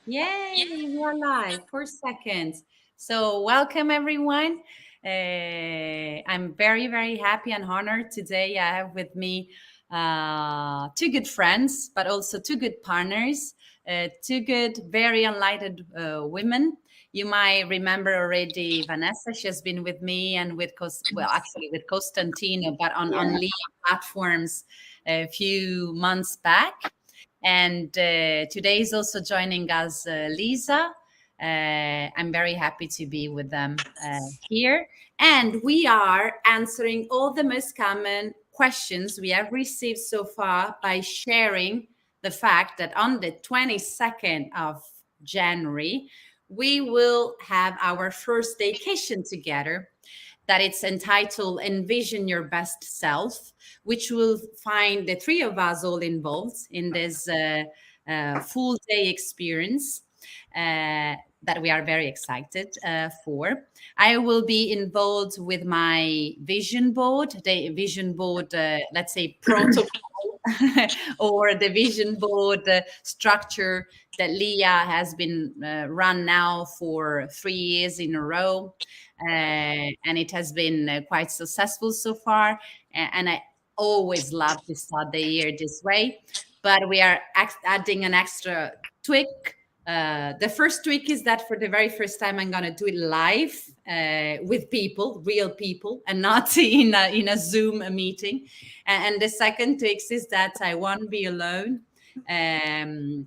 Yay, we're live. 4 seconds. So, welcome everyone. I'm very, very happy and honored today. I have with me two good friends, but also two good partners, two good, very enlightened women. You might remember already Vanessa. She has been with me and with, actually with Costantino, but on Leah platforms a few months back. And today is also joining us Lisa. I'm very happy to be with them here. And we are answering all the most common questions we have received so far by sharing the fact that on the 22nd of January, we will have our first daycation together that it's entitled Envision Your Best Self, which will find the three of us all involved in this full day experience that we are very excited for. I will be involved with my vision board, the vision board, let's say protocol or the vision board structure that Leah has been run now for 3 years in a row. And it has been quite successful so far. And I always love to start the year this way. But we are adding an extra tweak. The first tweak is that for the very first time, I'm going to do it live with people, real people, and not in a Zoom meeting. And the second tweak is that I won't be alone. And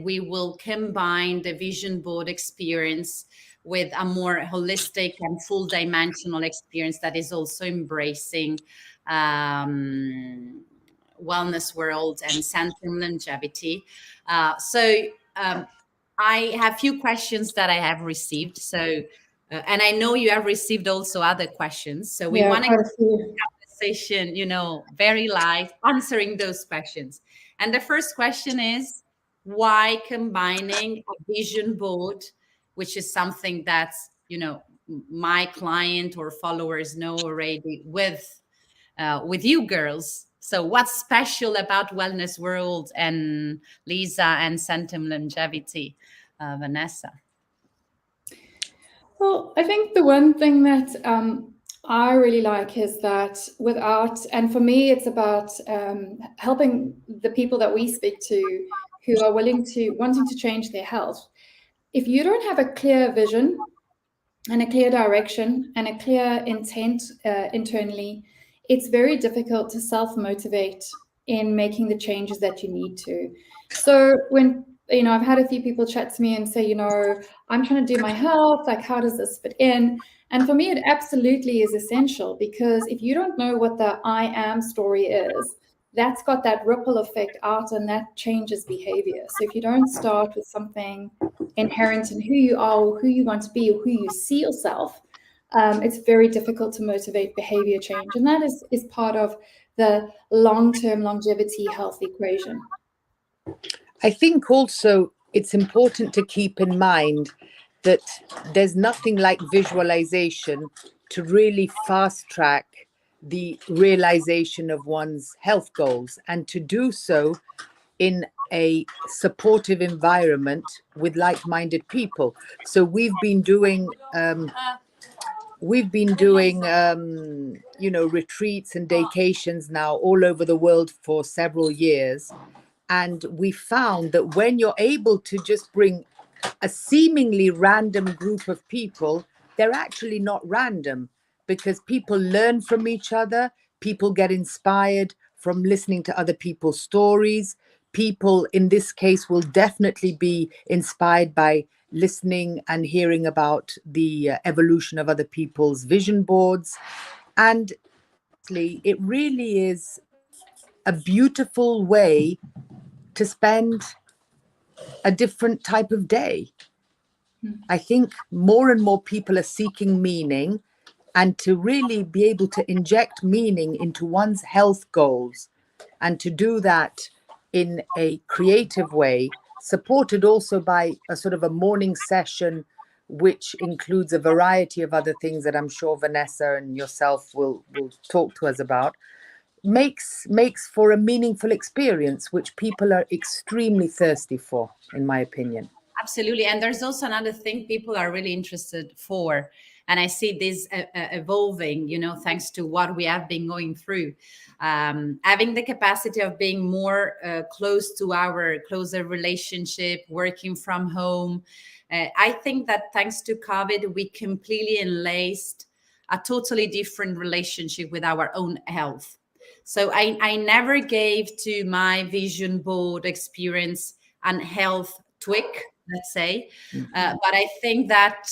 we will combine the vision board experience with a more holistic and full dimensional experience that is also embracing wellness world and centering longevity. I have a few questions that I have received. So, and I know you have received also other questions. So we want to keep the conversation, very live, answering those questions. And the first question is, why combining a vision board, which is something that's, my client or followers know already with you girls. So what's special about Wellness World and Lisa and Centum Longevity, Vanessa? Well, I think the one thing that I really like is that and for me, it's about helping the people that we speak to who are wanting to change their health. If you don't have a clear vision and a clear direction and a clear intent internally, it's very difficult to self-motivate in making the changes that you need to. So when I've had a few people chat to me and say, I'm trying to do my health, like how does this fit in? And for me, it absolutely is essential, because if you don't know what the I am story is, that's got that ripple effect out and that changes behavior. So if you don't start with something inherent in who you are or who you want to be or who you see yourself, it's very difficult to motivate behavior change. And that is part of the long-term longevity health equation. I think also it's important to keep in mind that there's nothing like visualization to really fast track the realization of one's health goals, and to do so in a supportive environment with like-minded people. So we've been doing retreats and daycations now all over the world for several years. And we found that when you're able to just bring a seemingly random group of people, they're actually not random, because people learn from each other. People get inspired from listening to other people's stories. People, in this case, will definitely be inspired by listening and hearing about the evolution of other people's vision boards. And it really is a beautiful way to spend a different type of day. I think more and more people are seeking meaning, and to really be able to inject meaning into one's health goals, and to do that in a creative way, supported also by a sort of a morning session, which includes a variety of other things that I'm sure Vanessa and yourself will talk to us about. makes for a meaningful experience, which people are extremely thirsty for, in my opinion. Absolutely. And there's also another thing people are really interested for. And I see this evolving, thanks to what we have been going through. Having the capacity of being more close to our closer relationship, working from home. I think that thanks to COVID, we completely enlaced a totally different relationship with our own health. So I never gave to my vision board experience and health tweak, let's say. But I think that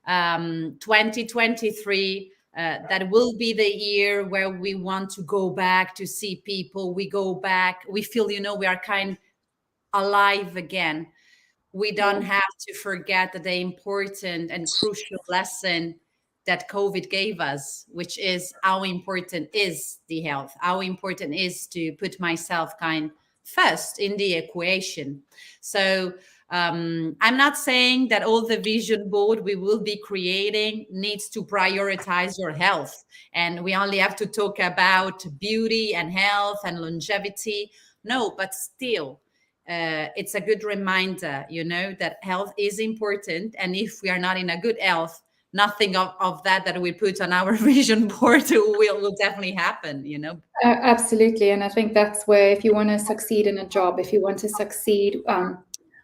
2023, that will be the year where we want to go back to see people. We go back, we feel, we are kind alive again. We don't have to forget that the important and crucial lesson that COVID gave us, which is how important is the health, how important is to put myself kind first in the equation. So I'm not saying that all the vision board we will be creating needs to prioritize your health, and we only have to talk about beauty and health and longevity. No, but still, it's a good reminder, that health is important. And if we are not in a good health, nothing of that we put on our vision board will definitely happen, Absolutely. And I think that's where, if you want to succeed in a job, if you want to succeed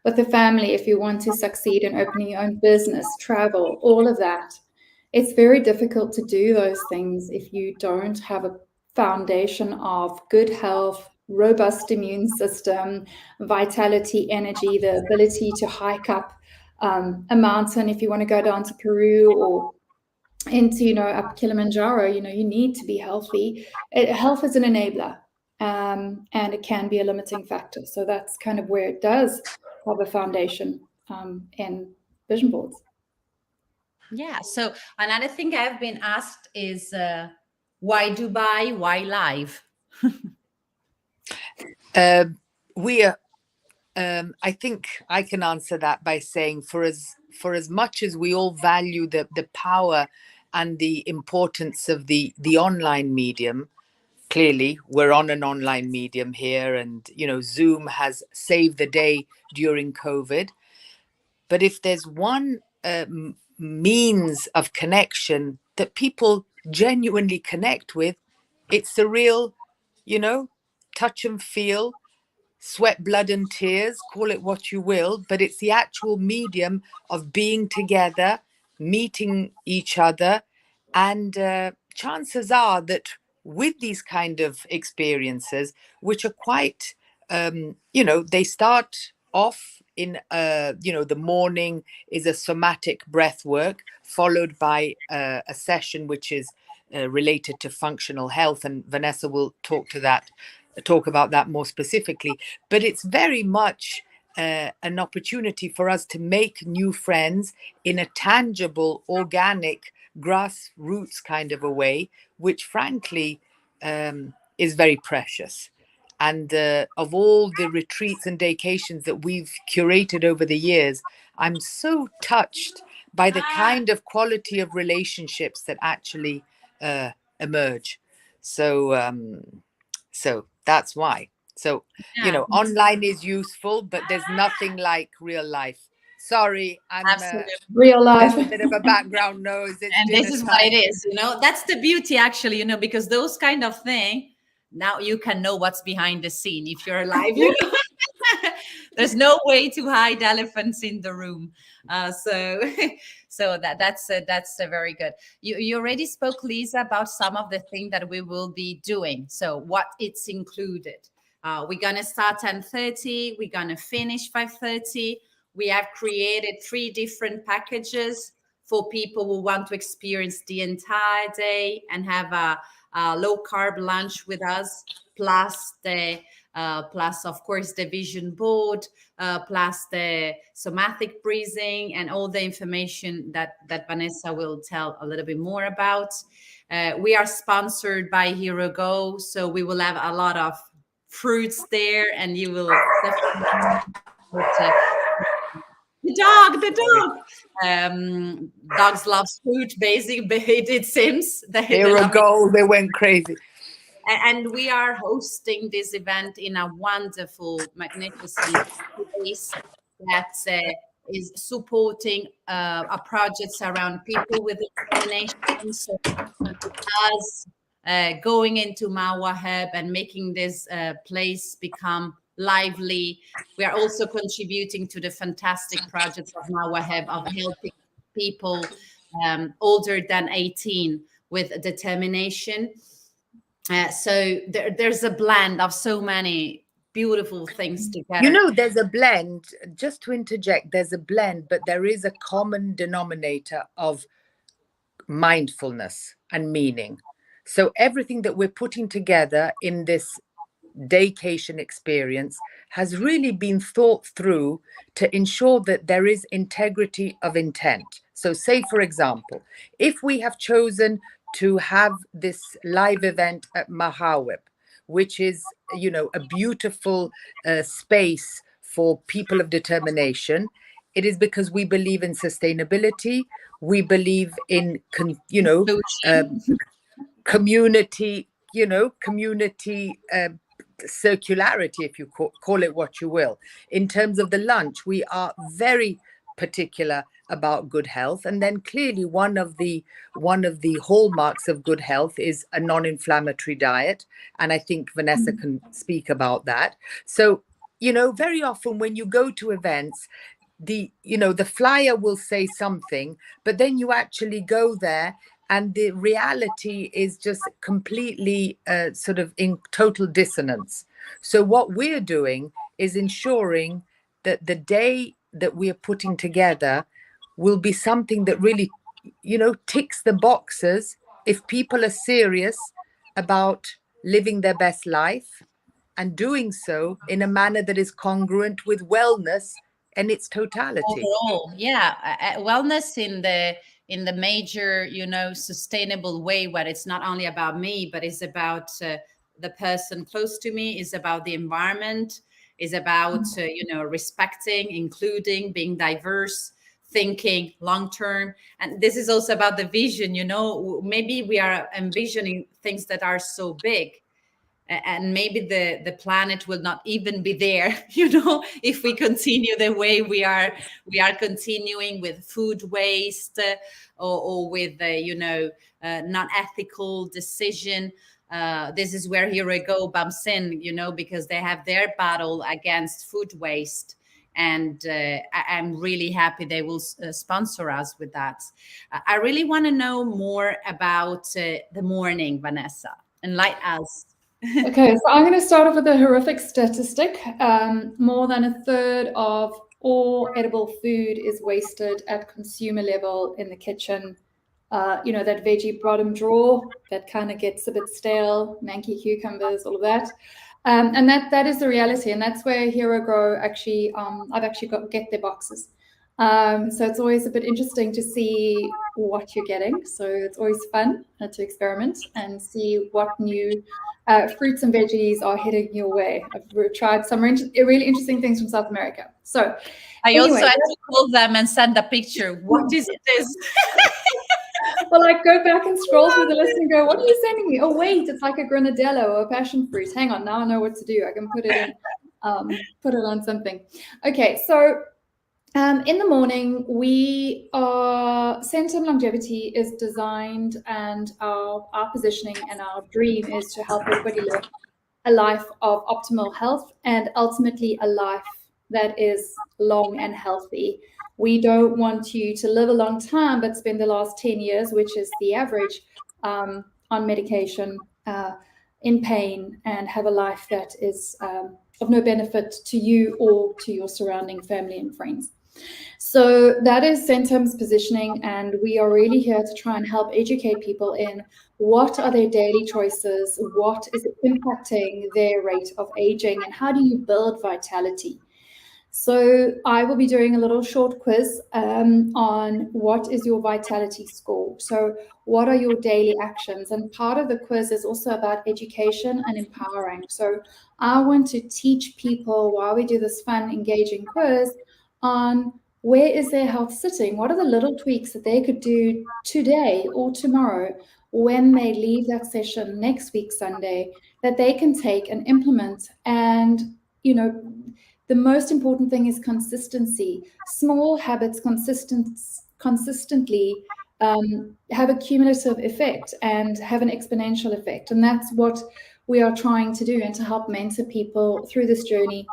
with a family, if you want to succeed in opening your own business, travel, all of that, it's very difficult to do those things if you don't have a foundation of good health, robust immune system, vitality, energy, the ability to hike up a mountain if you want to go down to Peru or into, up Kilimanjaro. You need to be healthy. Health is an enabler, and it can be a limiting factor. So that's kind of where it does have a foundation in vision boards. Yeah. So another thing I've been asked is, why Dubai? Why live? I think I can answer that by saying, for as much as we all value the power and the importance of the online medium, clearly we're on an online medium here, and Zoom has saved the day during COVID. But if there's one means of connection that people genuinely connect with, it's the real, touch and feel, sweat, blood and tears, call it what you will, but it's the actual medium of being together, meeting each other. And chances are that with these kind of experiences, which are quite, they start off in, the morning is a somatic breath work, followed by a session which is related to functional health. And Vanessa will talk about that more specifically. But it's very much an opportunity for us to make new friends in a tangible, organic, grassroots kind of a way, which frankly is very precious. And of all the retreats and daycations that we've curated over the years, I'm so touched by the kind of quality of relationships that actually emerge. So that's why. So, online is useful, but there's nothing like real life. Sorry, I'm real life. a bit of a background noise. And this is what it is, that's the beauty, actually, because those kind of thing, now you can know what's behind the scene if you're alive. There's no way to hide elephants in the room. So that's very good. You already spoke, Lisa, about some of the things that we will be doing. So what it's included. We're gonna start 10:30. We're gonna finish 5:30. We have created 3 different packages for people who want to experience the entire day and have a low carb lunch with us, plus of course the vision board, plus the somatic breathing and all the information that Vanessa will tell a little bit more about. We are sponsored by Hero Go, so we will have a lot of fruits there, and you will definitely the dog. Dogs love fruit, basically. It seems that Hero Go, they went crazy. And we are hosting this event in a wonderful, magnificent place that is supporting our projects around people with determination. So us going into Mawaheb and making this place become lively. We are also contributing to the fantastic projects of Mawaheb of helping people older than 18 with determination. So there's a blend of so many beautiful things together. You know, there's a blend, just to interject, there's a blend, but there is a common denominator of mindfulness and meaning. So everything that we're putting together in this Daycation experience has really been thought through to ensure that there is integrity of intent. So say, for example, if we have chosen to have this live event at Mahawib, which is, you know, a beautiful space for people of determination, it is because we believe in sustainability. We believe in, community, community circularity, if you call it what you will. In terms of the lunch, we are very particular about good health, and then clearly one of the hallmarks of good health is a non-inflammatory diet, and I think Vanessa can speak about that. So, you know, very often when you go to events, the flyer will say something, but then you actually go there and the reality is just completely sort of in total dissonance. So what we're doing is ensuring that the day that we're putting together will be something that really, ticks the boxes if people are serious about living their best life and doing so in a manner that is congruent with wellness and its totality. Overall, yeah, wellness in the major, sustainable way, where it's not only about me, but it's about the person close to me, is about the environment, is about respecting, including, being diverse, thinking long term. And this is also about the vision. Maybe we are envisioning things that are so big, and maybe the planet will not even be there, if we continue the way we are continuing, with food waste, or with non-ethical decision. This is where Here We Go bumps in, because they have their battle against food waste. And I'm really happy they will sponsor us with that. I really want to know more about the morning, Vanessa. Enlighten us. Okay, so I'm going to start off with a horrific statistic. More than a third of all edible food is wasted at consumer level in the kitchen. That veggie bottom drawer that kind of gets a bit stale, manky cucumbers, all of that. And that is the reality. And that's where Hero Grow actually, I've actually get their boxes. So it's always a bit interesting to see what you're getting. So it's always fun to experiment and see what new fruits and veggies are heading your way. I've tried some really interesting things from South America. So I also had to call them and send a picture. What is this? Well, I go back and scroll through the list and go, what are you sending me? Oh, wait, it's like a granadillo or a passion fruit. Hang on, now I know what to do. I can put it in, put it on something. Okay, so in the morning, Centum Longevity is designed, and our positioning and our dream is to help everybody live a life of optimal health, and ultimately a life that is long and healthy. We don't want you to live a long time, but spend the last 10 years, which is the average, on medication, in pain, and have a life that is of no benefit to you or to your surrounding family and friends. So that is Centum's positioning, and we are really here to try and help educate people in what are their daily choices, what is impacting their rate of aging, and how do you build vitality. So I will be doing a little short quiz on what is your vitality score. So what are your daily actions? And part of the quiz is also about education and empowering. So I want to teach people, while we do this fun, engaging quiz, on where is their health sitting? What are the little tweaks that they could do today or tomorrow when they leave that session next week, Sunday, that they can take and implement. And, the most important thing is consistency. Small habits consistently have a cumulative effect and have an exponential effect. And that's what we are trying to do, and to help mentor people through this journey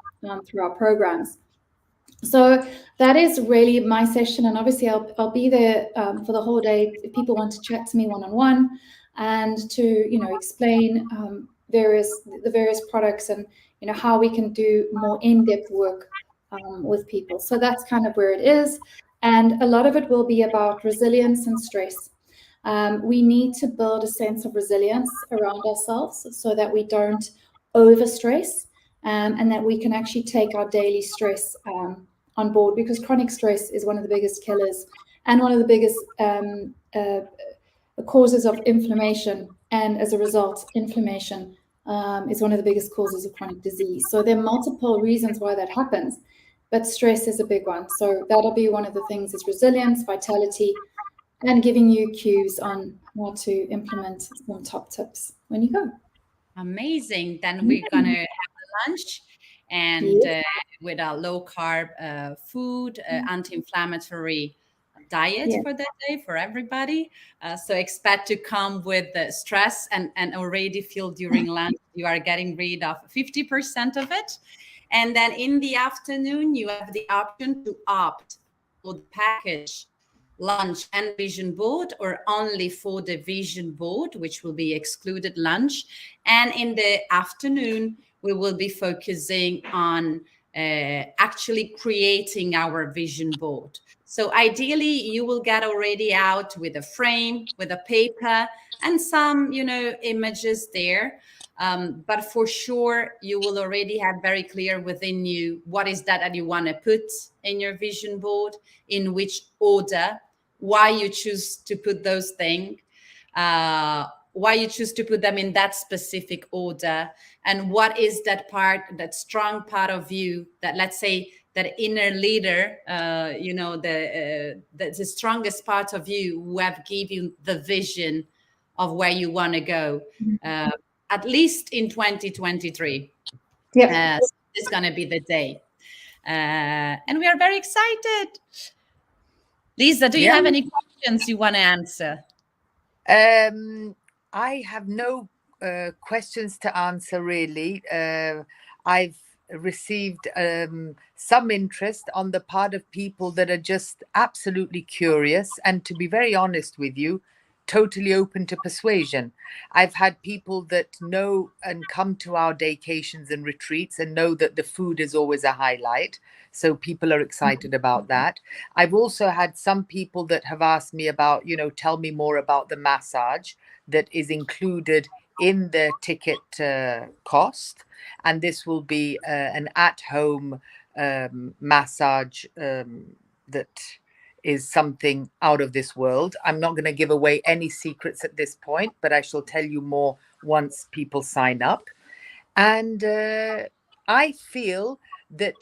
through our programs. So that is really my session, and obviously I'll be there for the whole day if people want to chat to me one-on-one and to explain the various products, and how we can do more in-depth work with people. So that's kind of where it is, and a lot of it will be about resilience and stress. We need to build a sense of resilience around ourselves so that we don't overstress, and that we can actually take our daily stress on board, because chronic stress is one of the biggest killers and one of the biggest causes of inflammation. And as a result, inflammation is one of the biggest causes of chronic disease. So there are multiple reasons why that happens, but stress is a big one. So that'll be one of the things, is resilience, vitality, and giving you cues on how to implement some top tips when you go. Amazing. Then we're going to have a lunch, and with a low carb food, anti-inflammatory diet for that day for everybody. So expect to come with stress, and already feel during lunch you are getting rid of 50% of it. And then in the afternoon, you have the option to opt for the package lunch and vision board, or only for the vision board, which will be excluded lunch. And in the afternoon, we will be focusing on actually creating our vision board. So ideally, you will get already out with a frame, with a paper, and some, images there. But for sure, you will already have very clear within you what is that you want to put in your vision board, in which order, why you choose to put those things, why you choose to put them in that specific order, and what is that part, that strong part of you, that, let's say, that inner leader, the strongest part of you who have given you the vision of where you want to go, at least in 2023. Yeah. So it's going to be the day. And we are very excited. Lisa, do you have any questions you want to answer? I have no questions to answer, really. I've received some interest on the part of people that are just absolutely curious, and to be very honest with you, totally open to persuasion. I've had people that know and come to our daycations and retreats and know that the food is always a highlight. So people are excited about that. I've also had some people that have asked me about, tell me more about the massage that is included in the ticket cost. And this will be an at-home massage that is something out of this world. I'm not going to give away any secrets at this point, but I shall tell you more once people sign up. And I feel that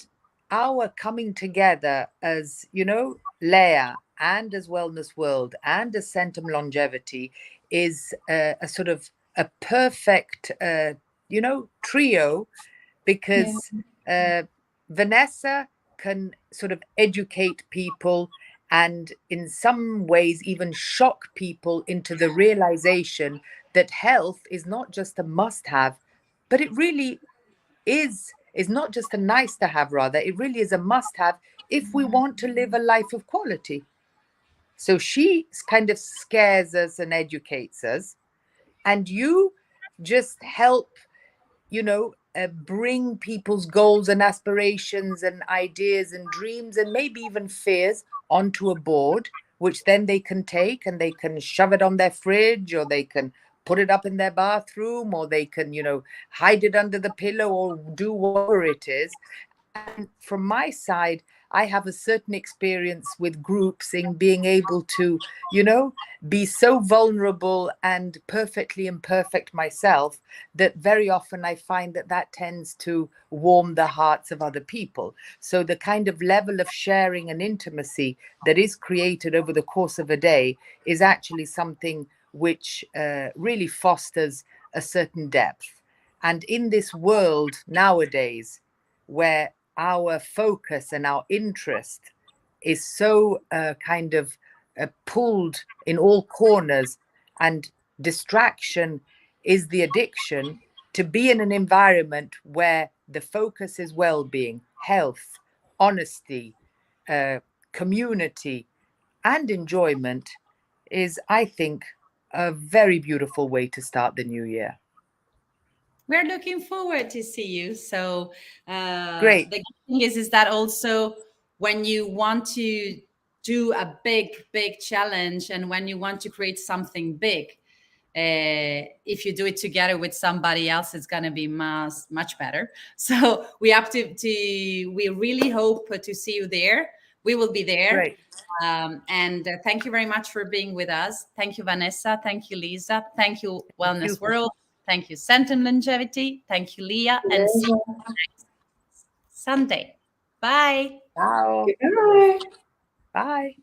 our coming together as, Leia, and as Wellness World, and as Centum Longevity is a sort of a perfect, trio, because Vanessa can sort of educate people, and in some ways even shock people into the realization that health is not just a must-have, but it really is not just a nice to have, rather it really is a must-have if we want to live a life of quality. So she kind of scares us and educates us, and you just help, bring people's goals and aspirations and ideas and dreams and maybe even fears onto a board, which then they can take and they can shove it on their fridge, or they can put it up in their bathroom, or they can, hide it under the pillow, or do whatever it is. And from my side, I have a certain experience with groups in being able to, be so vulnerable and perfectly imperfect myself, that very often I find that tends to warm the hearts of other people. So the kind of level of sharing and intimacy that is created over the course of a day is actually something which really fosters a certain depth. And in this world nowadays, where our focus and our interest is so kind of pulled in all corners, and distraction is the addiction, to be in an environment where the focus is well-being, health, honesty, community, and enjoyment is, I think, a very beautiful way to start the new year. We're looking forward to see you. So Great. the thing is that also when you want to do a big challenge, and when you want to create something big, if you do it together with somebody else, it's going to be much better. So we have we really hope to see you there. We will be there. Great. And thank you very much for being with us. Thank you, Vanessa. Thank you, Lisa. Thank you, Wellness World. Thank you, Centum Longevity. Thank you, Leah. And see you next Sunday. Bye. Ciao. Goodbye. Bye.